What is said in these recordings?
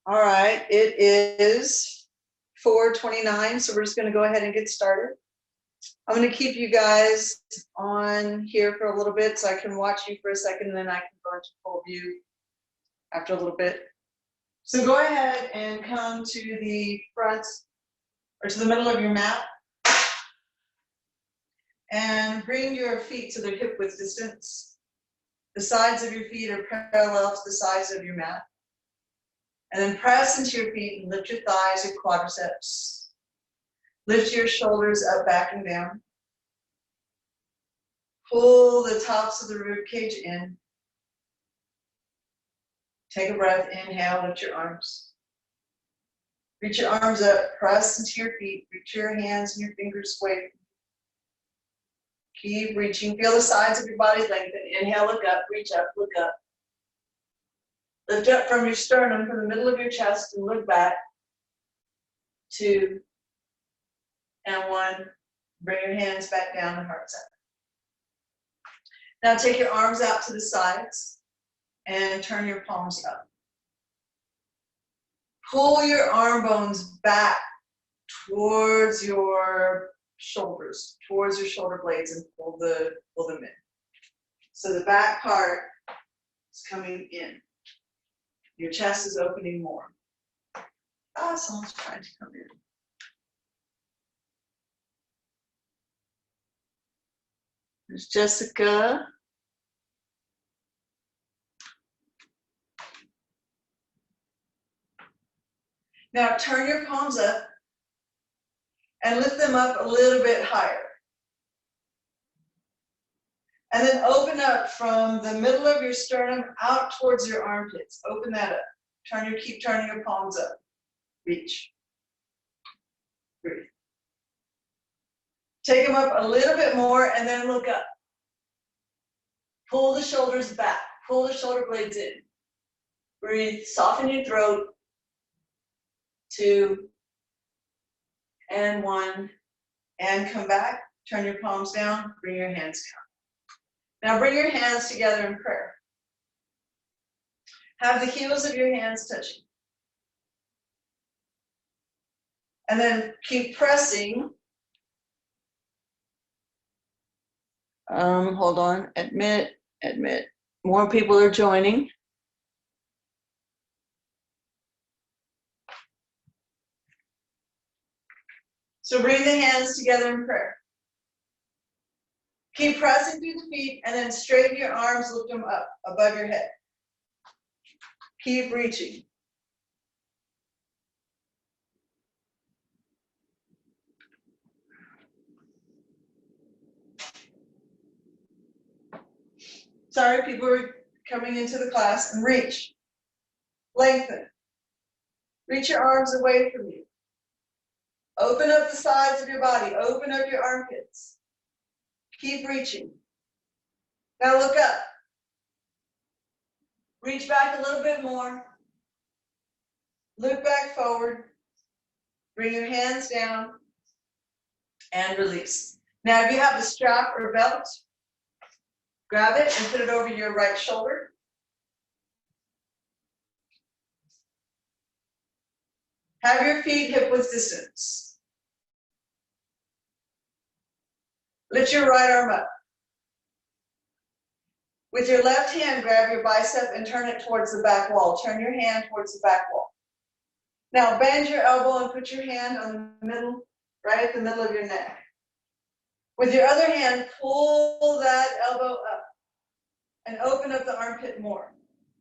All right, it is 4:29, so we're just going to go ahead and get started. I'm going to keep you guys on here for a little bit so I can watch you for a second, and then I can go into full view after a little bit. So go ahead and come to the front or to the middle of your mat and bring your feet to their hip width distance. The sides of your feet are parallel to the sides of your mat. And then press into your feet and lift your thighs, your quadriceps. Lift your shoulders up, back, and down. Pull the tops of the rib cage in. Take a breath, inhale, lift your arms. Reach your arms up, press into your feet, reach your hands and your fingers away. Keep reaching, feel the sides of your body lengthen. Inhale, look up, reach up, look up. Lift up from your sternum, from the middle of your chest, and look back. 2 and 1. Bring your hands back down to heart center. Now take your arms out to the sides and turn your palms up. Pull your arm bones back towards your shoulders, towards your shoulder blades, and pull them in. So the back part is coming in. Your chest is opening more. Someone's trying to come in. There's Jessica. Now turn your palms up and lift them up a little bit higher. And then open up from the middle of your sternum out towards your armpits. Open that up. Keep turning your palms up. Reach. Breathe. Take them up a little bit more and then look up. Pull the shoulders back. Pull the shoulder blades in. Breathe. Soften your throat. 2 and 1. And come back. Turn your palms down. Bring your hands down. Now bring your hands together in prayer. Have the heels of your hands touching. And then keep pressing. Hold on. Admit. More people are joining. So bring the hands together in prayer. Keep pressing through the feet and then straighten your arms, lift them up above your head. Keep reaching. Sorry, people are coming into the class, and reach. Lengthen. Reach your arms away from you. Open up the sides of your body. Open up your armpits. Keep reaching. Now look up. Reach back a little bit more. Look back forward. Bring your hands down and release. Now if you have a strap or belt, grab it and put it over your right shoulder. Have your feet hip width distance. Lift your right arm up. With your left hand, grab your bicep and turn it towards the back wall. Turn your hand towards the back wall. Now bend your elbow and put your hand on the middle, right at the middle of your neck. With your other hand, pull that elbow up and open up the armpit more.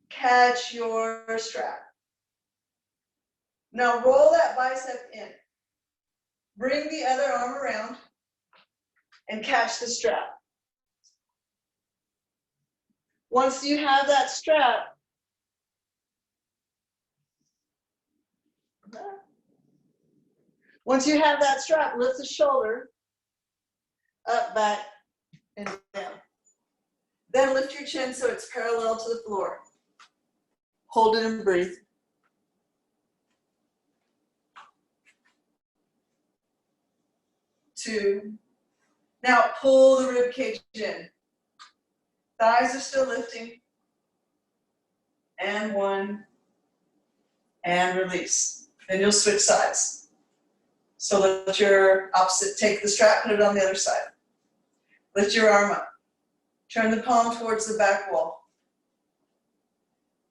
Catch your strap. Now roll that bicep in. Bring the other arm around and catch the strap. Once you have that strap, lift the shoulder up, back, and down. Then lift your chin so it's parallel to the floor. Hold it and breathe. 2. Now pull the rib cage in. Thighs are still lifting. And 1. and release. Then you'll switch sides. So let your opposite, take the strap, put it on the other side. Lift your arm up. Turn the palm towards the back wall.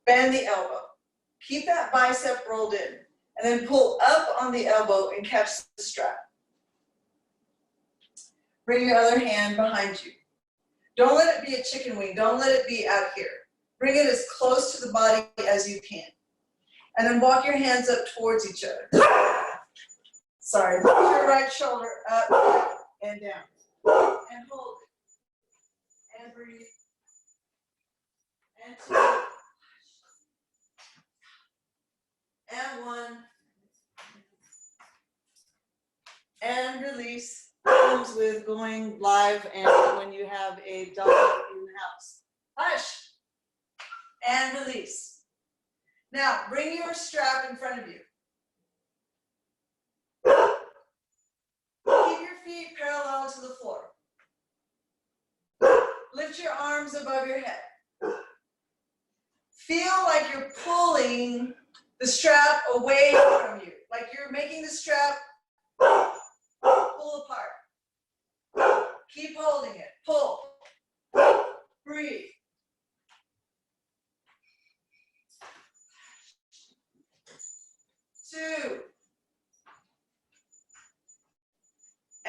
Bend the elbow. Keep that bicep rolled in. And then pull up on the elbow and catch the strap. Bring your other hand behind you. Don't let it be a chicken wing. Don't let it be out here. Bring it as close to the body as you can. And then walk your hands up towards each other. Sorry, lift your right shoulder up and down. And hold it. And breathe. And 2. And 1. And release. Comes with going live and when you have a dog in the house. Hush. And release. Now, bring your strap in front of you. Keep your feet parallel to the floor. Lift your arms above your head. Feel like you're pulling the strap away from you, like you're making the strap pull apart. Keep holding it. Pull. Breathe. Two.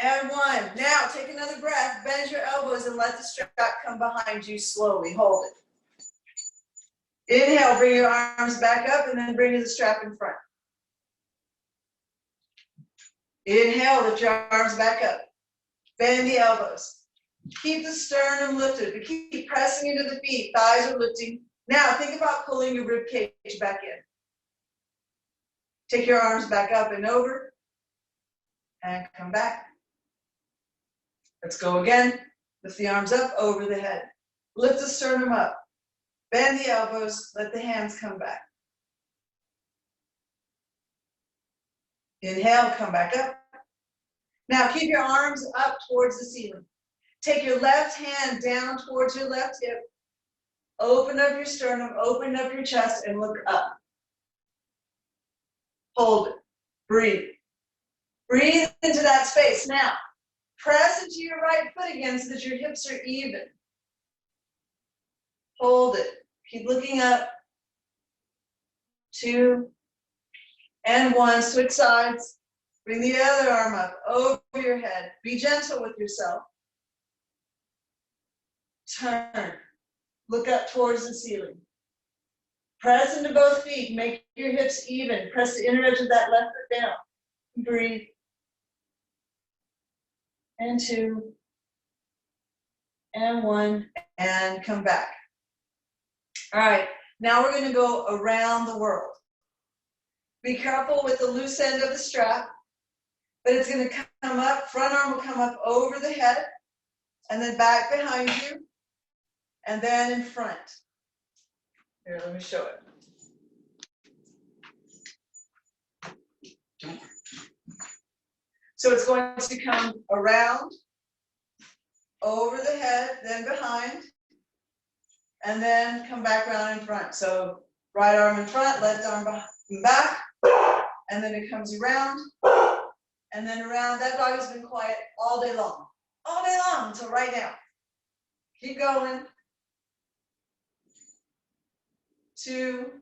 And 1. Now take another breath. Bend your elbows and let the strap come behind you slowly. Hold it. Inhale, bring your arms back up and then bring the strap in front. Inhale, lift your arms back up. Bend the elbows. Keep the sternum lifted, but keep pressing into the feet. Thighs are lifting. Now think about pulling your rib cage back in. Take your arms back up and over and come back. Let's go again. Lift the arms up over the head. Lift the sternum up. Bend the elbows. Let the hands come back. Inhale, come back up. Now keep your arms up towards the ceiling. Take your left hand down towards your left hip. Open up your sternum, open up your chest, and look up. Hold it. Breathe. Breathe into that space. Now, press into your right foot again so that your hips are even. Hold it. Keep looking up. 2 and 1. Switch sides. Bring the other arm up over your head. Be gentle with yourself. Turn. Look up towards the ceiling. Press into both feet. Make your hips even. Press the inner edge of that left foot down. Breathe. And 2. And 1. And come back. All right. Now we're going to go around the world. Be careful with the loose end of the strap. But it's going to come up, front arm will come up over the head, and then back behind you, and then in front. Here, let me show it. So it's going to come around, over the head, then behind, and then come back around in front. So right arm in front, left arm back, and then it comes around. And then around. That dog has been quiet all day long until right now. Keep going. 2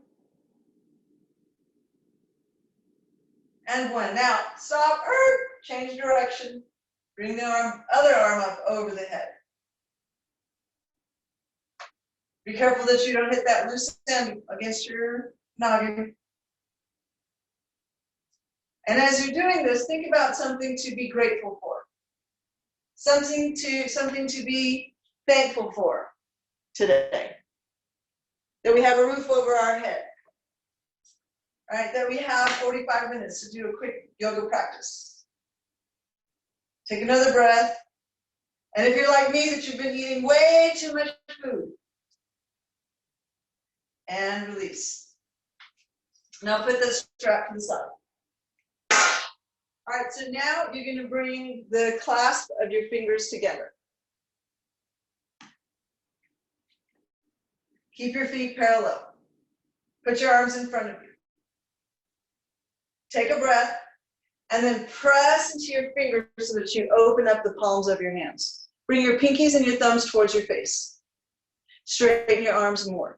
and 1. Now stop. Change direction. Bring the other arm up over the head. Be careful that you don't hit that loose end against your noggin. And as you're doing this, think about something to be grateful for. Something to be thankful for today. That we have a roof over our head. Right? That we have 45 minutes to do a quick yoga practice. Take another breath. And if you're like me, that you've been eating way too much food. And release. Now put this strap to the side. All right, so now you're going to bring the clasp of your fingers together. Keep your feet parallel. Put your arms in front of you. Take a breath, and then press into your fingers so that you open up the palms of your hands. Bring your pinkies and your thumbs towards your face. Straighten your arms more.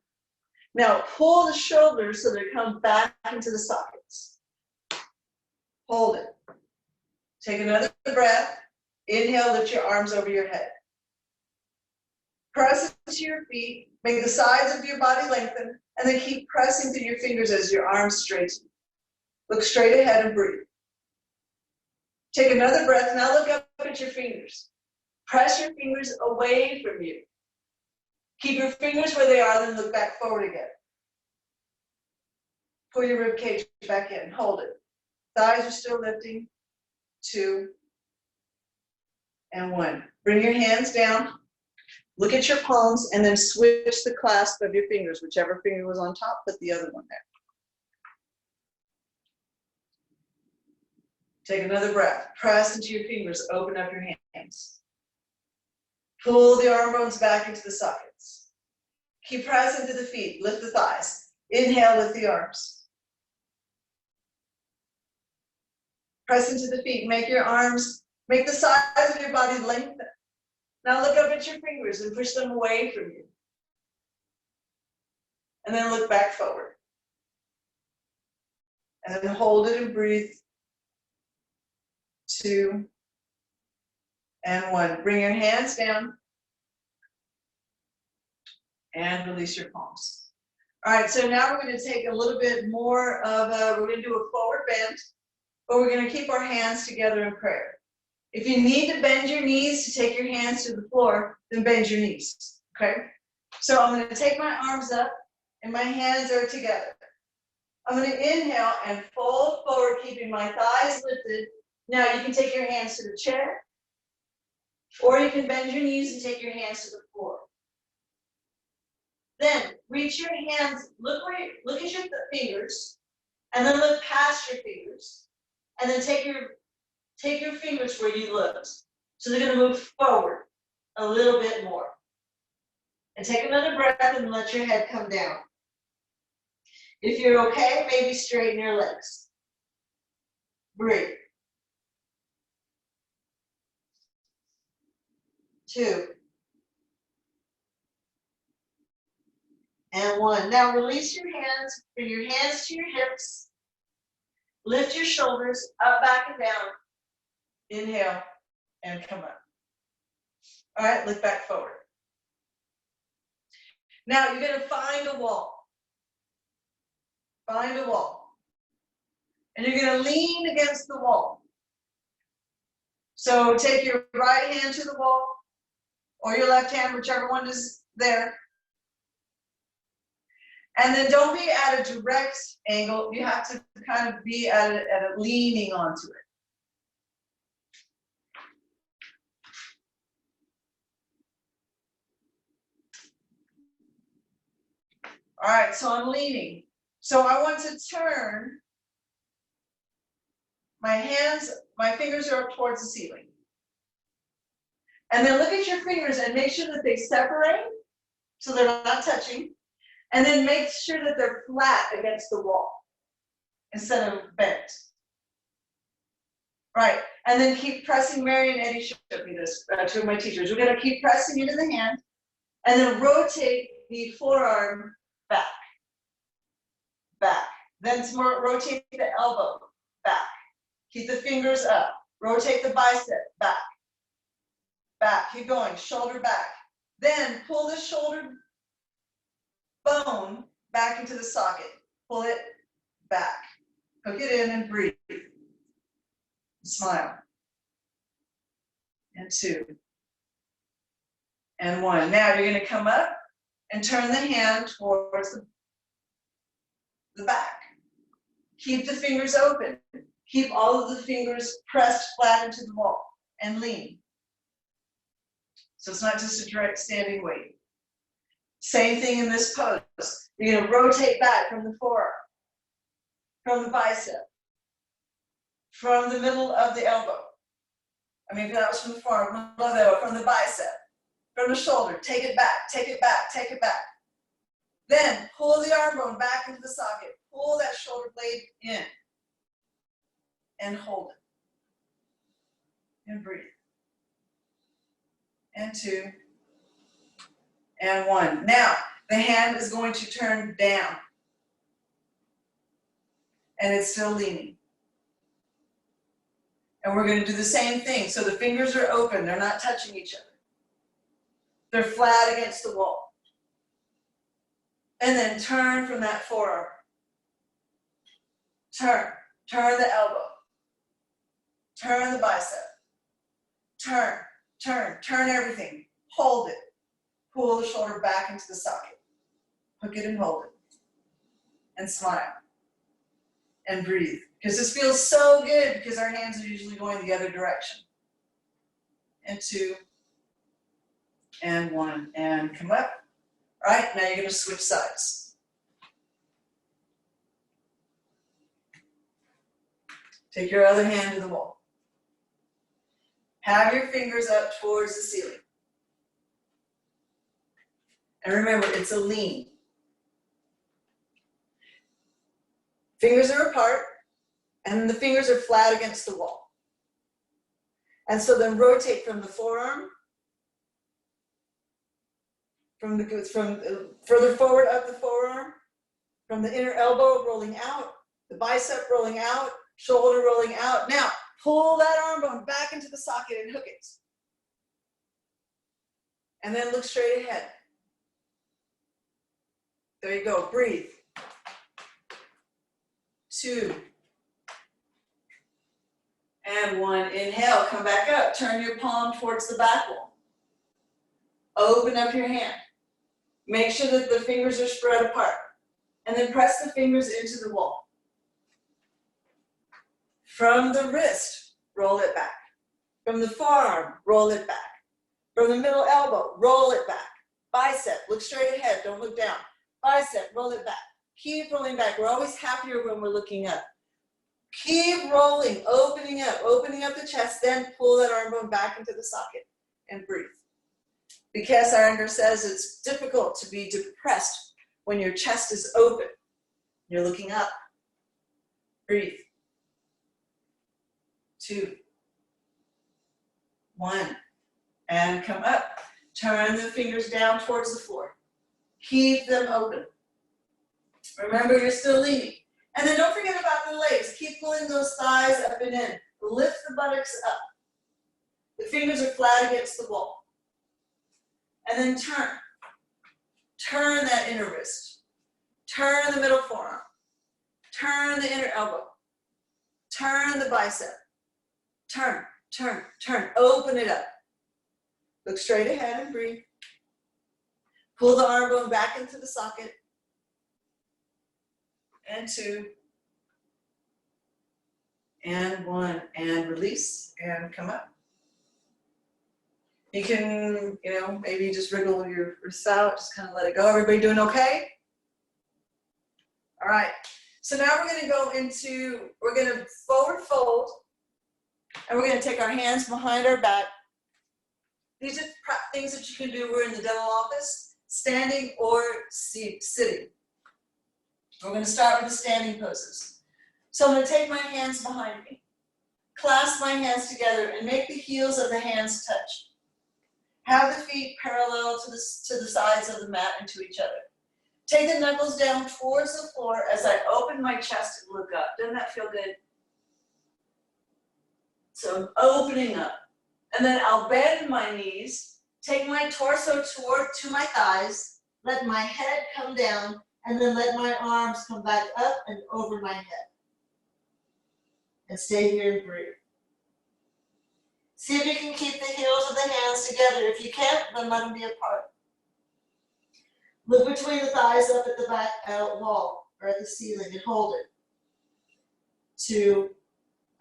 Now pull the shoulders so they come back into the sockets. Hold it. Take another breath. Inhale, lift your arms over your head. Press into your feet. Make the sides of your body lengthen, and then keep pressing through your fingers as your arms straighten. Look straight ahead and breathe. Take another breath. Now look up at your fingers. Press your fingers away from you. Keep your fingers where they are, then look back forward again. Pull your rib cage back in. Hold it. Thighs are still lifting. 2 and 1. Bring your hands down. Look at your palms, and then switch the clasp of your fingers. Whichever finger was on top, put the other one there. Take another breath. Press into your fingers. Open up your hands. Pull the arm bones back into the sockets. Keep pressing to the feet. Lift the thighs. Inhale, lift the arms. Press into the feet. Make your arms, make the sides of your body lengthen. Now look up at your fingers and push them away from you. And then look back forward. And then hold it and breathe. 2 and 1. Bring your hands down and release your palms. All right, so now we're going to take a little bit more of we're going to do a forward bend, but we're going to keep our hands together in prayer. If you need to bend your knees to take your hands to the floor, then bend your knees, okay? So I'm going to take my arms up and my hands are together. I'm going to inhale and fold forward, keeping my thighs lifted. Now you can take your hands to the chair, or you can bend your knees and take your hands to the floor. Then reach your hands, look at your fingers, and then look past your fingers, and then take your fingers where you looked. So they're going to move forward a little bit more. And take another breath and let your head come down. If you're okay, maybe straighten your legs. Breathe. 2 and 1. Now release your hands, bring your hands to your hips. Lift your shoulders up, back, and down. Inhale and come up. All right, look back forward. Now you're going to find a wall. Find a wall. And you're going to lean against the wall. So take your right hand to the wall, or your left hand, whichever one is there. And then don't be at a direct angle. You have to kind of be at a leaning onto it. All right, so I'm leaning. So I want to turn my hands, my fingers are up towards the ceiling. And then look at your fingers and make sure that they separate so they're not touching. And then make sure that they're flat against the wall instead of bent. Right, and then keep pressing. Mary and Eddie showed me this, two of my teachers. We're going to keep pressing into the hand and then rotate the forearm back. Back. Then rotate the elbow back. Keep the fingers up. Rotate the bicep back. Back. Keep going. Shoulder back. Then pull the shoulder bone back into the socket. Pull it back. Hook it in and breathe. Smile. And 2 and 1. Now you're going to come up and turn the hand towards the back. Keep the fingers open. Keep all of the fingers pressed flat into the wall and lean. So it's not just a direct standing weight. Same thing in this pose. You're going to rotate back from the forearm, from the bicep, from the middle of the elbow. I mean, that was from the forearm, from the elbow, from the bicep, from the shoulder. Take it back, take it back, take it back. Then pull the arm bone back into the socket. Pull that shoulder blade in. and hold it. And breathe. And 2. And 1. Now, the hand is going to turn down. And it's still leaning. And we're going to do the same thing. So the fingers are open. They're not touching each other. They're flat against the wall. And then turn from that forearm. Turn. Turn the elbow. Turn the bicep. Turn. Turn. Turn everything. Hold it. Pull the shoulder back into the socket. Hook it and hold it. And smile. And breathe. Because this feels so good because our hands are usually going the other direction. And 2. And 1. And come up. All right, now you're going to switch sides. Take your other hand to the wall. Have your fingers up towards the ceiling. And remember, it's a lean. Fingers are apart, and the fingers are flat against the wall. And so then rotate from the forearm, from further forward up the forearm, from the inner elbow rolling out, the bicep rolling out, shoulder rolling out. Now, pull that arm bone back into the socket and hook it. And then look straight ahead. There you go, breathe. 2. And 1, inhale, come back up. Turn your palm towards the back wall. Open up your hand. Make sure that the fingers are spread apart. And then press the fingers into the wall. From the wrist, roll it back. From the forearm, roll it back. From the middle elbow, roll it back. Bicep, look straight ahead, don't look down. Bicep, roll it back. Keep rolling back. We're always happier when we're looking up. Keep rolling, opening up the chest, then pull that arm bone back into the socket and breathe. Because Iyengar says it's difficult to be depressed when your chest is open. You're looking up. Breathe. 2. 1. And come up. Turn the fingers down towards the floor. Keep them open. Remember, you're still leaning. And then don't forget about the legs. Keep pulling those thighs up and in. Lift the buttocks up. The fingers are flat against the wall. And then turn. Turn that inner wrist. Turn the middle forearm. Turn the inner elbow. Turn the bicep. Turn, turn, turn. Open it up. Look straight ahead and breathe. Pull the arm bone back into the socket. And 2. And 1. And release. And come up. You can, maybe just wriggle your wrists out. Just kind of let it go. Everybody doing okay? All right. So now we're going to go into, we're going to forward fold. And we're going to take our hands behind our back. These are things that you can do. We're in the dental office, standing or sitting. We're going to start with the standing poses. So I'm going to take my hands behind me, clasp my hands together, and make the heels of the hands touch. Have the feet parallel to the sides of the mat and to each other. Take the knuckles down towards the floor as I open my chest and look up. Doesn't that feel good? So I'm opening up. And then I'll bend my knees, take my torso to my thighs, let my head come down, and then let my arms come back up and over my head. And stay here and breathe. See if you can keep the heels of the hands together. If you can't, then let them be apart. Look between the thighs up at the back wall or at the ceiling and hold it. 2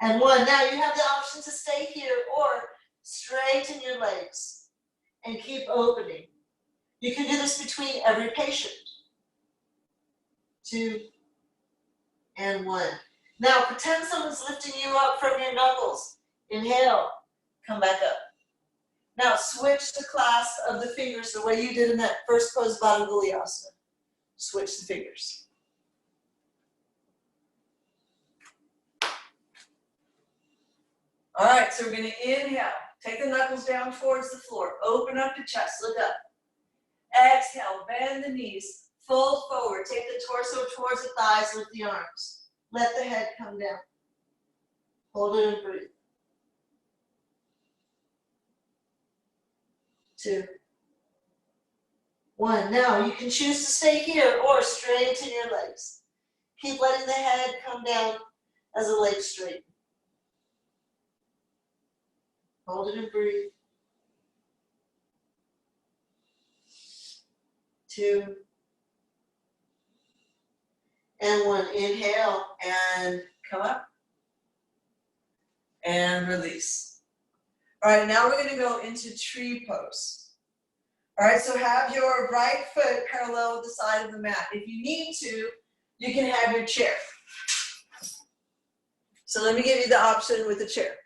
and 1. Now you have the option to stay here or straighten your legs and keep opening. You can do this between every patient. 2 and 1. Now pretend someone's lifting you up from your knuckles. Inhale, come back up. Now switch the clasp of the fingers the way you did in that first pose, Baddha-Guliasana. Switch the fingers. All right, so we're gonna inhale. Take the knuckles down towards the floor. Open up the chest, look up. Exhale, bend the knees, fold forward. Take the torso towards the thighs, lift the arms. Let the head come down. Hold it and breathe. 2, 1. Now you can choose to stay here or straighten your legs. Keep letting the head come down as the legs straighten. Hold it and breathe. 2, and 1. Inhale and come up and release. All right, now we're going to go into tree pose. All right, so have your right foot parallel with the side of the mat. If you need to, you can have your chair. So let me give you the option with the chair.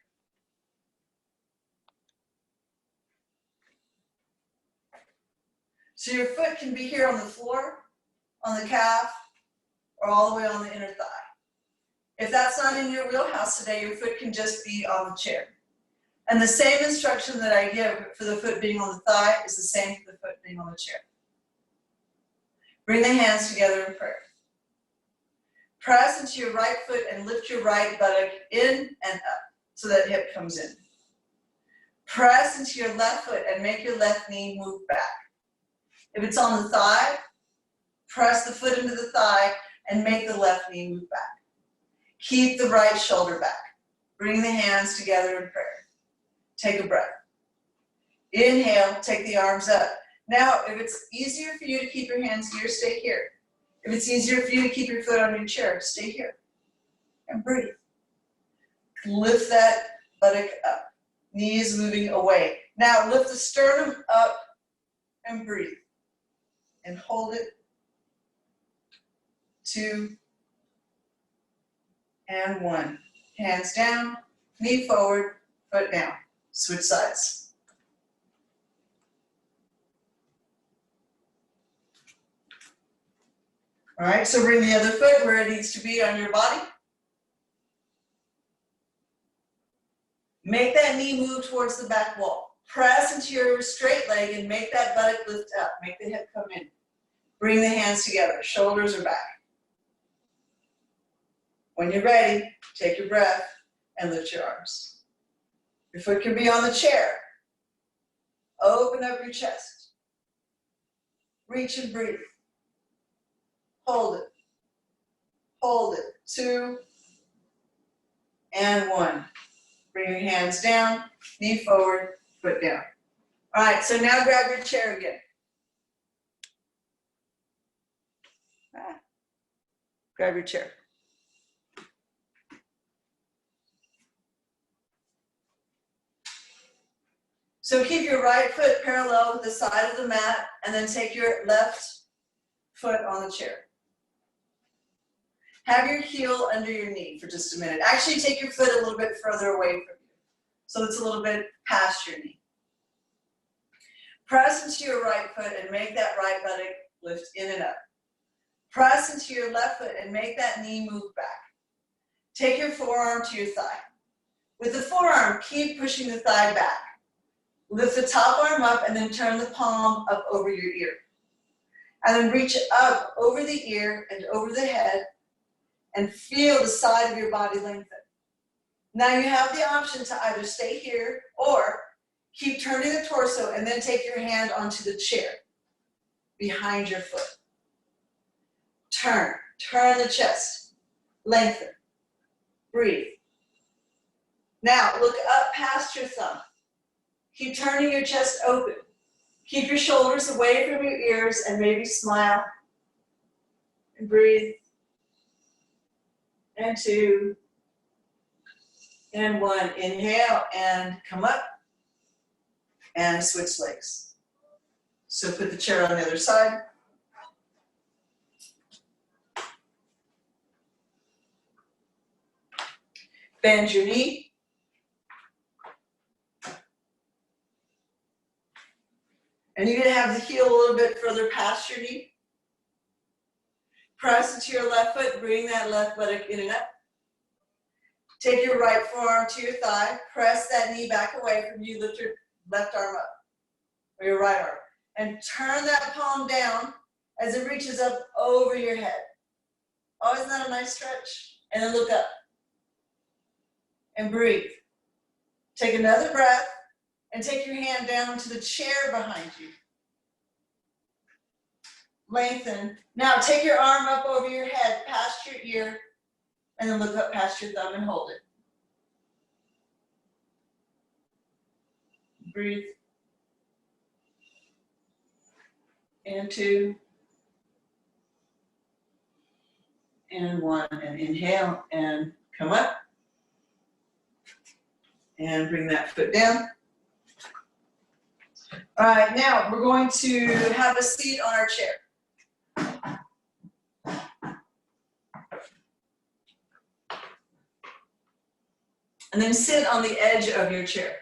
So your foot can be here on the floor, on the calf, or all the way on the inner thigh. If that's not in your wheelhouse today, your foot can just be on the chair. And the same instruction that I give for the foot being on the thigh is the same for the foot being on the chair. Bring the hands together in prayer. Press into your right foot and lift your right buttock in and up so that hip comes in. Press into your left foot and make your left knee move back. If it's on the thigh, press the foot into the thigh and make the left knee move back. Keep the right shoulder back. Bring the hands together in prayer. Take a breath. Inhale, take the arms up. Now, if it's easier for you to keep your hands here, stay here. If it's easier for you to keep your foot on your chair, stay here. And breathe. Lift that buttock up. Knees moving away. Now, lift the sternum up and breathe. And hold it. 2, and 1. Hands down, knee forward, foot down. Switch sides. All right, so bring the other foot where it needs to be on your body. Make that knee move towards the back wall. Press into your straight leg and make that buttock lift up. Make the hip come in. Bring the hands together. Shoulders are back. When you're ready, take your breath and lift your arms. Your foot can be on the chair. Open up your chest. Reach and breathe. Hold it. Hold it. 2, and 1. Bring your hands down, knee forward, foot down. All right, so now grab your chair again. Grab your chair. So keep your right foot parallel with the side of the mat and then take your left foot on the chair. Have your heel under your knee for just a minute. Actually, take your foot a little bit further away from you, so it's a little bit past your knee. Press into your right foot and make that right buttock lift in and up. Press into your left foot and make that knee move back. Take your forearm to your thigh. With the forearm, keep pushing the thigh back. Lift the top arm up and then turn the palm up over your ear. And then reach up over the ear and over the head and feel the side of your body lengthen. Now you have the option to either stay here or keep turning the torso and then take your hand onto the chair behind your foot. Turn the chest, lengthen, breathe. Now look up past your thumb. Keep turning your chest open. Keep your shoulders away from your ears and maybe smile. And breathe. And 2. And 1. Inhale and come up. And switch legs. So put the chair on the other side. Bend your knee. And you're going to have the heel a little bit further past your knee. Press into your left foot, bring that left buttock in and up. Take your right forearm to your thigh, press that knee back away from you, lift your left arm up, or your right arm, and turn that palm down as it reaches up over your head. Oh, isn't that a nice stretch? And then look up and breathe. Take another breath and take your hand down to the chair behind you. Lengthen. Now take your arm up over your head, past your ear, and then look up past your thumb and hold it. Breathe. And 2. And 1. And inhale and come up. And bring that foot down. All right, now we're going to have a seat on our chair. And then sit on the edge of your chair.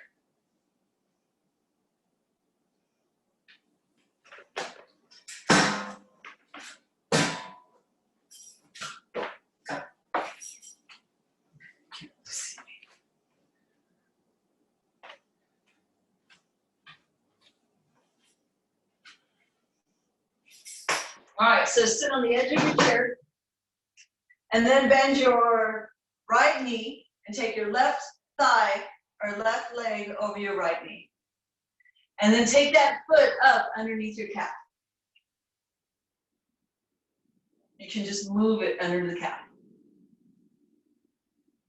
All right, so sit on the edge of your chair, and then bend your right knee and take your left thigh or left leg over your right knee. And then take that foot up underneath your calf. You can just move it under the calf.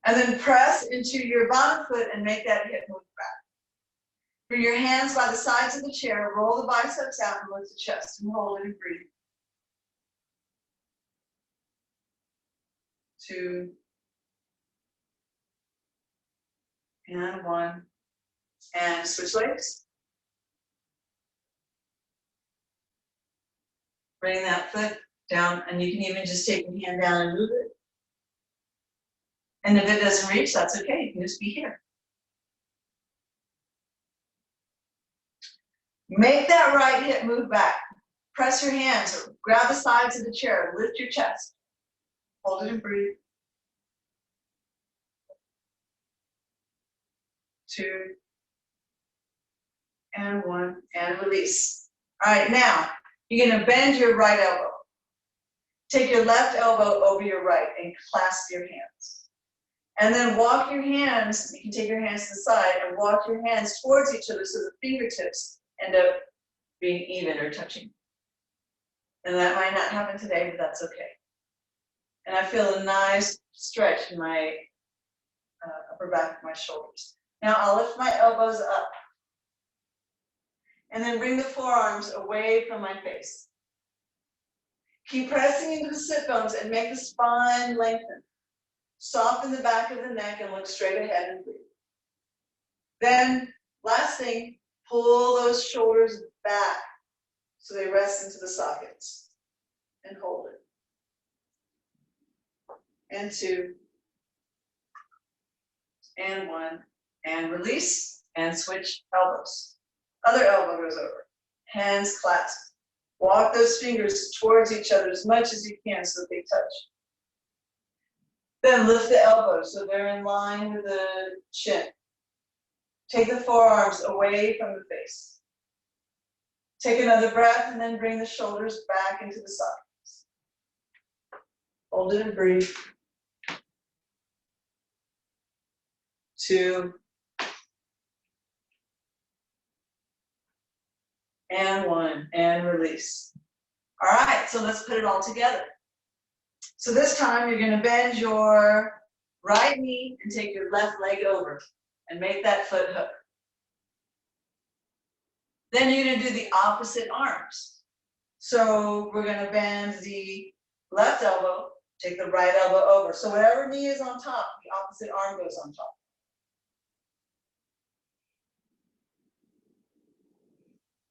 And then press into your bottom foot and make that hip move back. Bring your hands by the sides of the chair, roll the biceps out and lift the chest and hold it and breathe. 2. And 1. And switch legs. Bring that foot down, and you can even just take your hand down and move it. And if it doesn't reach, that's okay. You can just be here. Make that right hip move back. Press your hands, or grab the sides of the chair, lift your chest. Hold it and breathe. 2. And 1. And release. All right, now you're going to bend your right elbow. Take your left elbow over your right and clasp your hands. And then walk your hands, you can take your hands to the side and walk your hands towards each other so the fingertips end up being even or touching. And that might not happen today, but that's okay. And I feel a nice stretch in my upper back of my shoulders. Now I'll lift my elbows up. And then bring the forearms away from my face. Keep pressing into the sit bones and make the spine lengthen. Soften the back of the neck and look straight ahead and breathe. Then, last thing, pull those shoulders back so they rest into the sockets. And hold it. And 2. And 1. And release. And switch elbows. Other elbow goes over. Hands clasped. Walk those fingers towards each other as much as you can so that they touch. Then lift the elbows so they're in line with the chin. Take the forearms away from the face. Take another breath and then bring the shoulders back into the sockets. Hold it and breathe. 2. And 1. And release. All right, so let's put it all together. So this time you're going to bend your right knee and take your left leg over and make that foot hook. Then you're going to do the opposite arms. So we're going to bend the left elbow, take the right elbow over. So whatever knee is on top, the opposite arm goes on top.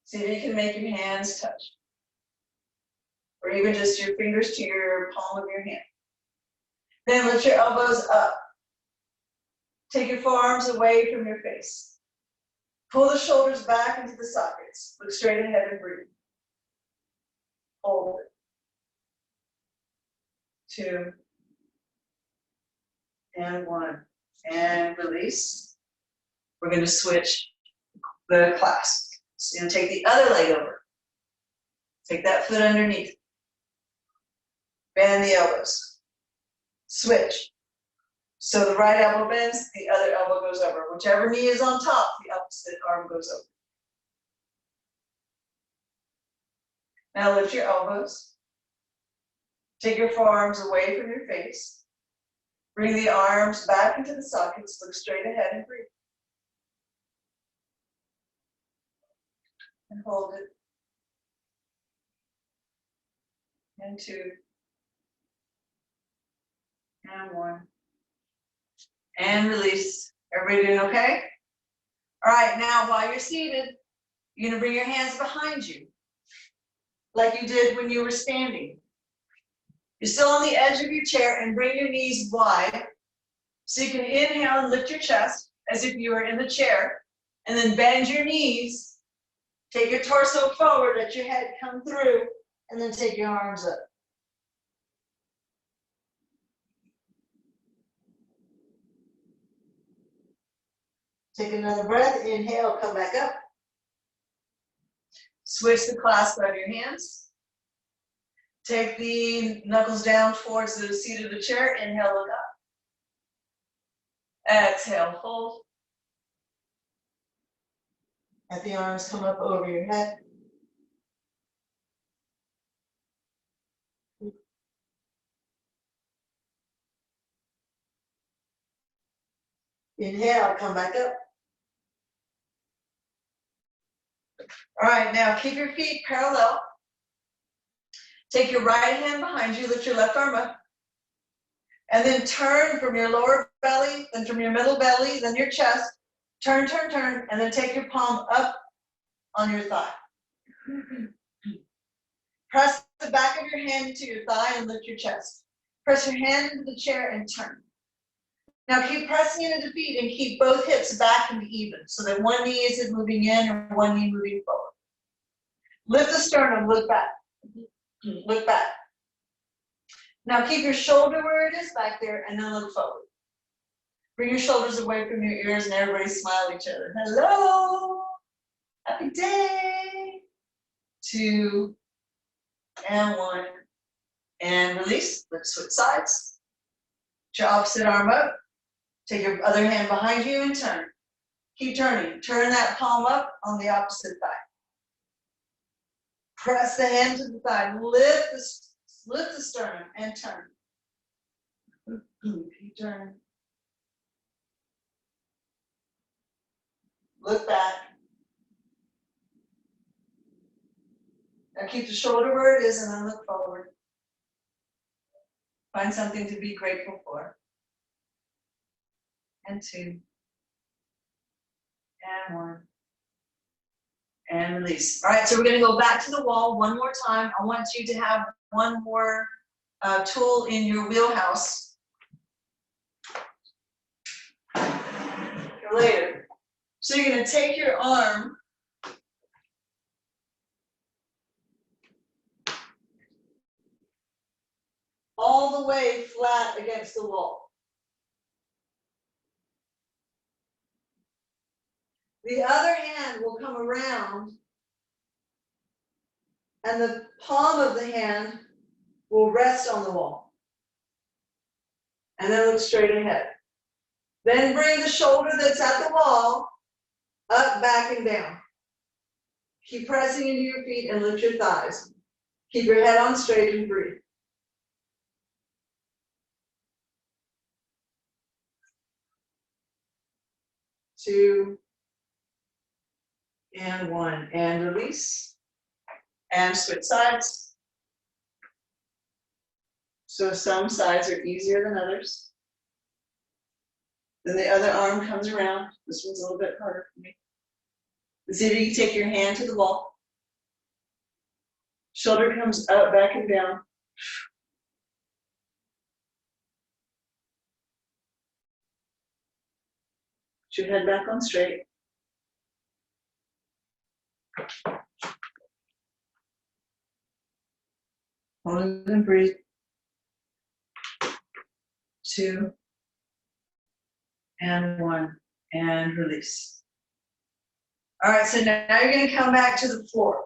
See if you can make your hands touch. Or even just your fingers to your palm of your hand. Then lift your elbows up. Take your forearms away from your face. Pull the shoulders back into the sockets. Look straight ahead and breathe. Hold it. 2. And 1. and release. We're going to switch the clasp. So you're going to take the other leg over. Take that foot underneath. Bend the elbows. Switch. So the right elbow bends, the other elbow goes over. Whichever knee is on top, the opposite arm goes over. Now lift your elbows. Take your forearms away from your face. Bring the arms back into the sockets. Look straight ahead and breathe. And hold it. And 2. And 1. And release. Everybody doing okay? All right, now while you're seated, you're going to bring your hands behind you, like you did when you were standing. You're still on the edge of your chair, and bring your knees wide. So you can inhale and lift your chest as if you were in the chair, and then bend your knees. Take your torso forward, let your head come through, and then take your arms up. Take another breath, inhale, come back up. Switch the clasp of your hands. Take the knuckles down towards the seat of the chair, inhale, look up. Exhale, hold. Let the arms come up over your head. Inhale, come back up. All right, now keep your feet parallel. Take your right hand behind you, lift your left arm up. And then turn from your lower belly, then from your middle belly, then your chest. Turn, turn, turn, and then take your palm up on your thigh. Press the back of your hand into your thigh and lift your chest. Press your hand into the chair and turn. Now keep pressing into the feet and keep both hips back and even so that one knee isn't moving in or one knee moving forward. Lift the sternum, look back. Look back. Now keep your shoulder where it is back there and then look forward. Bring your shoulders away from your ears and everybody smile at each other. Hello. Happy day. 2 and 1. And release. Let's switch sides. Put your opposite arm up. Take your other hand behind you and turn. Keep turning. Turn that palm up on the opposite thigh. Press the hand to the thigh. Lift the sternum and turn. Keep turning. Look back. Now keep the shoulder where it is and then look forward. Find something to be grateful for. And 2. And 1. And release. All right, so we're going to go back to the wall one more time. I want you to have one more tool in your wheelhouse for later. So you're going to take your arm all the way flat against the wall. The other hand will come around and the palm of the hand will rest on the wall. And then look straight ahead. Then bring the shoulder that's at the wall up, back, and down. Keep pressing into your feet and lift your thighs. Keep your head on straight and breathe. Two, and 1, and release. And switch sides. So some sides are easier than others. Then the other arm comes around. This one's a little bit harder for me. See if you can take your hand to the wall. Shoulder comes up, back, and down. Put your head back on straight. Hold it and breathe. 2 and 1, and release. All right, so now you're going to come back to the floor.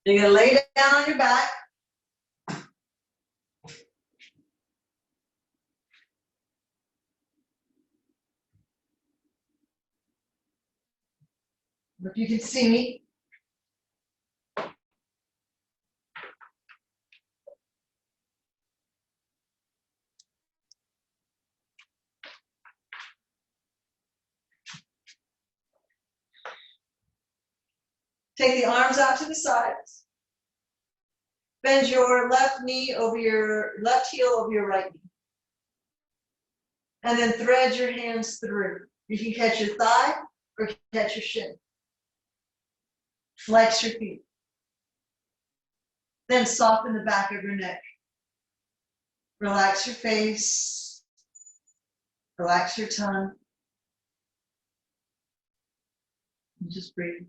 You're going to lay down on your back. If you can see me. Take the arms out to the sides. Bend your left knee over your left heel over your right knee. And then thread your hands through. You can catch your thigh or catch your shin. Flex your feet. Then soften the back of your neck. Relax your face. Relax your tongue. And just breathe.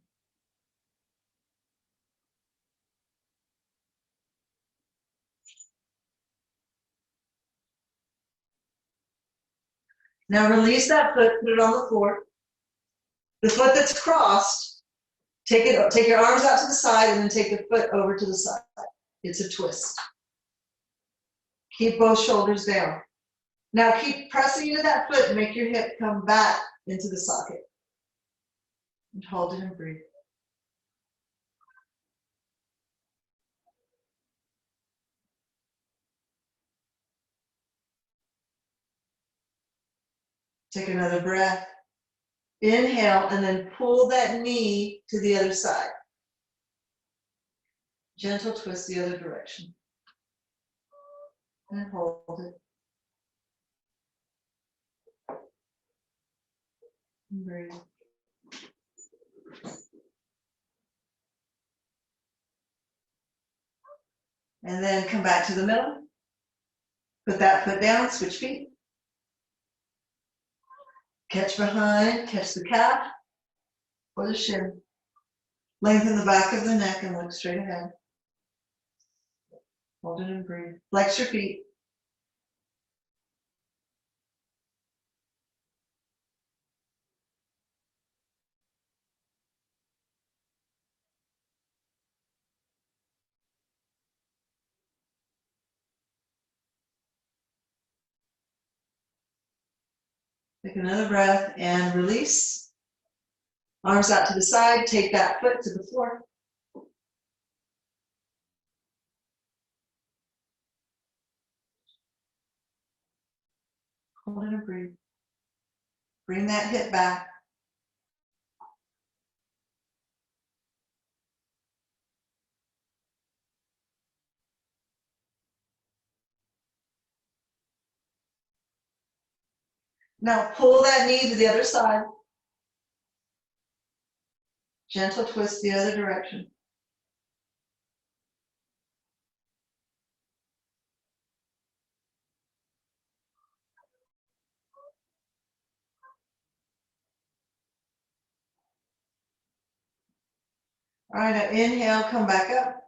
Now release that foot, put it on the floor. The foot that's crossed, take your arms out to the side and then take the foot over to the side. It's a twist. Keep both shoulders down. Now keep pressing into that foot and make your hip come back into the socket. And hold it and breathe. Take another breath. Inhale and then pull that knee to the other side. Gentle twist the other direction. And hold it. And breathe. And then come back to the middle. Put that foot down, switch feet. Catch behind, catch the calf or the shin. Lengthen the back of the neck and look straight ahead. Hold it and breathe. Flex your feet. Take another breath and release. Arms out to the side, take that foot to the floor. Hold it and breathe. Bring that hip back. Now pull that knee to the other side. Gentle twist the other direction. All right, now inhale, come back up.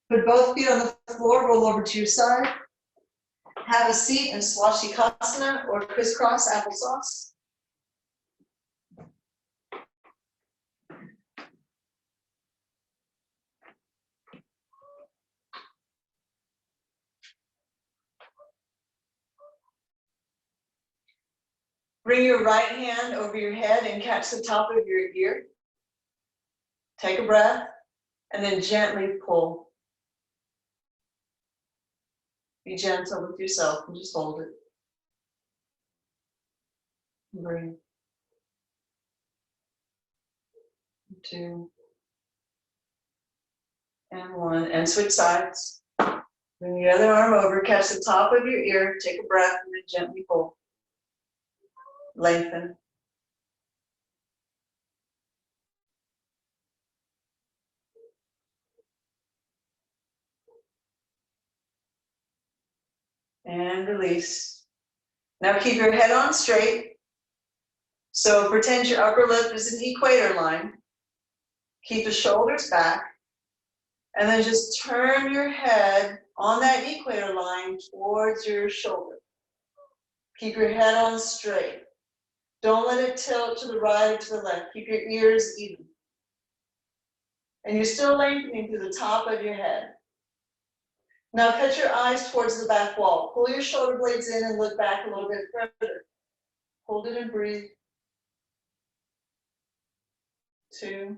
Put both feet on the floor, roll over to your side. Have a seat in Swastikasana or crisscross applesauce. Bring your right hand over your head and catch the top of your ear. Take a breath and then gently pull. Be gentle with yourself and just hold it. Breathe. 2 and 1, and switch sides. Bring the other arm over, catch the top of your ear, take a breath and then gently pull. Lengthen. And release. Now keep your head on straight. So pretend your upper lip is an equator line. Keep the shoulders back. And then just turn your head on that equator line towards your shoulder. Keep your head on straight. Don't let it tilt to the right or to the left. Keep your ears even. And you're still lengthening through the top of your head. Now cut your eyes towards the back wall. Pull your shoulder blades in and look back a little bit further. Hold it and breathe. 2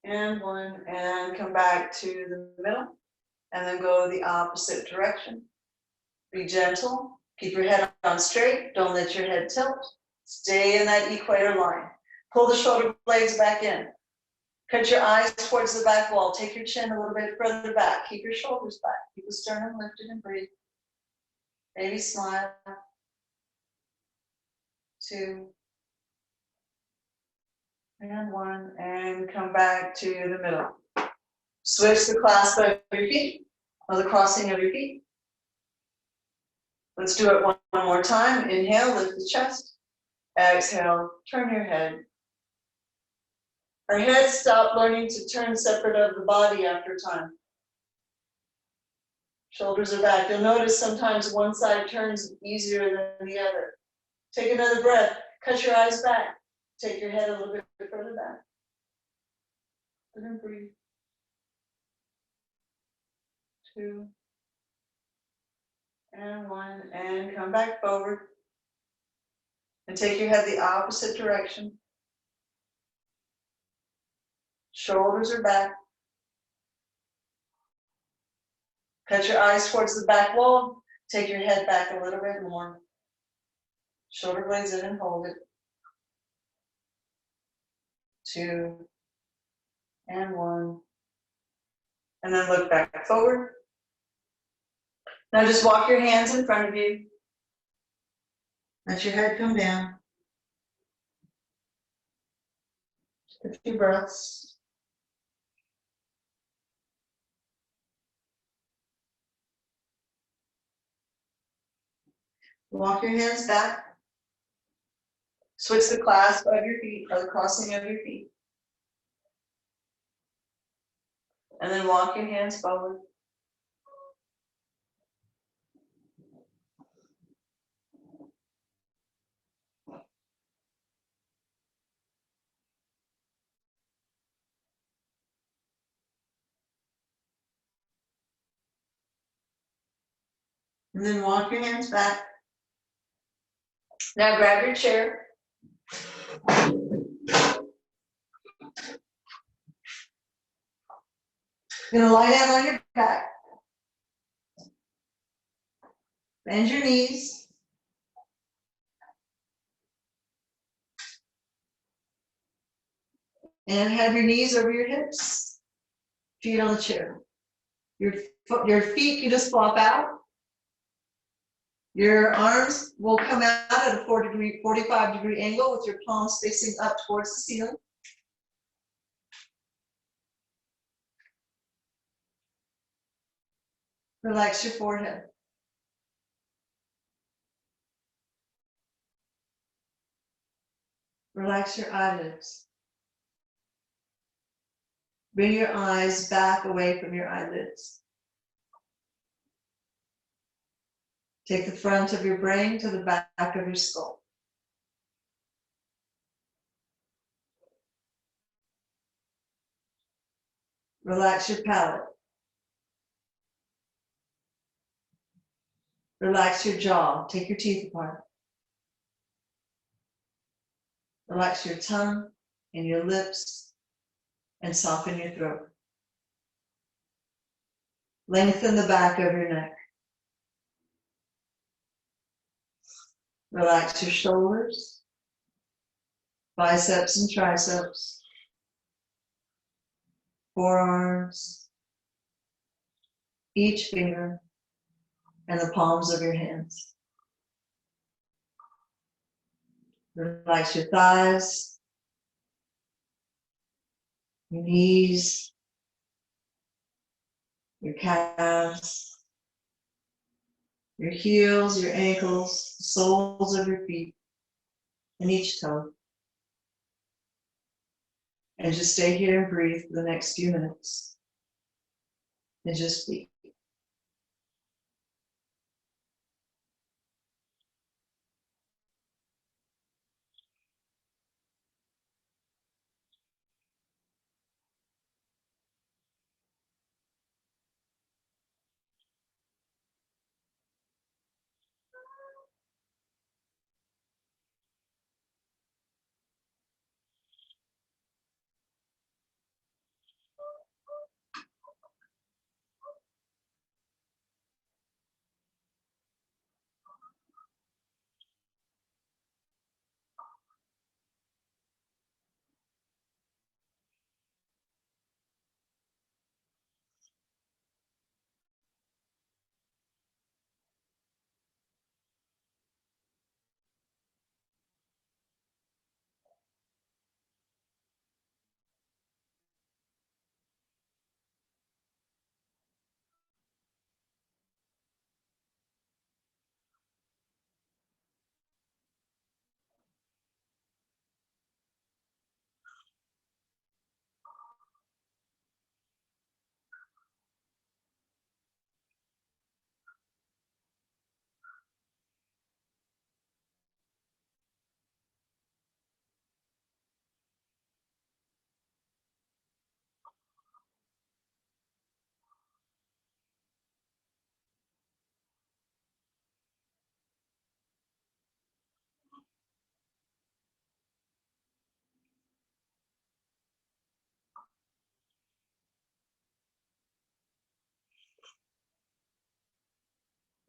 and 1, and come back to the middle, and then go the opposite direction. Be gentle. Keep your head on straight. Don't let your head tilt. Stay in that equator line. Pull the shoulder blades back in. Cut your eyes towards the back wall. Take your chin a little bit further back. Keep your shoulders back. Keep the sternum lifted and breathe. Maybe smile. 2 and 1, and come back to the middle. Switch the clasp of your feet, or the crossing of your feet. Let's do it one more time. Inhale, lift the chest. Exhale, turn your head. Our heads stop learning to turn separate of the body after time. Shoulders are back. You'll notice sometimes one side turns easier than the other. Take another breath. Cut your eyes back. Take your head a little bit further back. And then breathe. 2 and 1, and come back forward. And take your head the opposite direction. Shoulders are back. Cut your eyes towards the back wall. Take your head back a little bit more. Shoulder blades in and hold it. 2 and 1. And then look back forward. Now just walk your hands in front of you. Let your head come down. Take a few breaths. Walk your hands back. Switch the clasp of your feet, or the crossing of your feet. And then walk your hands forward. And then walk your hands back. Now grab your chair. You're going to lie down on your back. Bend your knees. And have your knees over your hips. Feet on the chair. Your feet can just flop out. Your arms will come out at a 45-degree angle with your palms facing up towards the ceiling. Relax your forehead. Relax your eyelids. Bring your eyes back away from your eyelids. Take the front of your brain to the back of your skull. Relax your palate. Relax your jaw. Take your teeth apart. Relax your tongue and your lips and soften your throat. Lengthen the back of your neck. Relax your shoulders, biceps and triceps, forearms, each finger, and the palms of your hands. Relax your thighs, your knees, your calves, your heels, your ankles, the soles of your feet, and each toe. And just stay here and breathe for the next few minutes. And just be.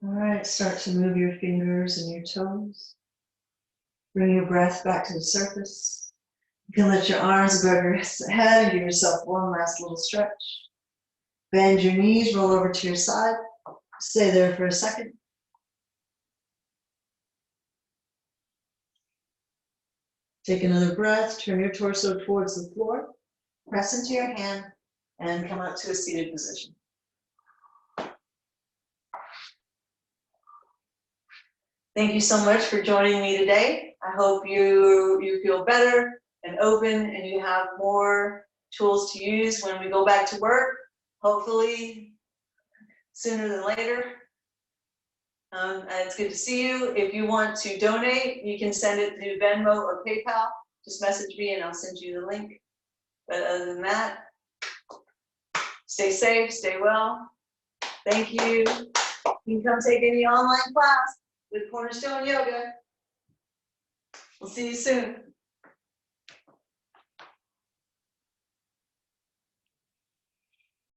All right, start to move your fingers and your toes. Bring your breath back to the surface. You can lift your arms above your head and give yourself one last little stretch. Bend your knees, roll over to your side. Stay there for a second. Take another breath, turn your torso towards the floor, press into your hand, and come out to a seated position. Thank you so much for joining me today. I hope you feel better and open and you have more tools to use when we go back to work, hopefully sooner than later. And it's good to see you. If you want to donate, you can send it to Venmo or PayPal. Just message me and I'll send you the link. But other than that, stay safe, stay well. Thank you. You can come take any online class with Cornerstone Yoga. We'll see you soon.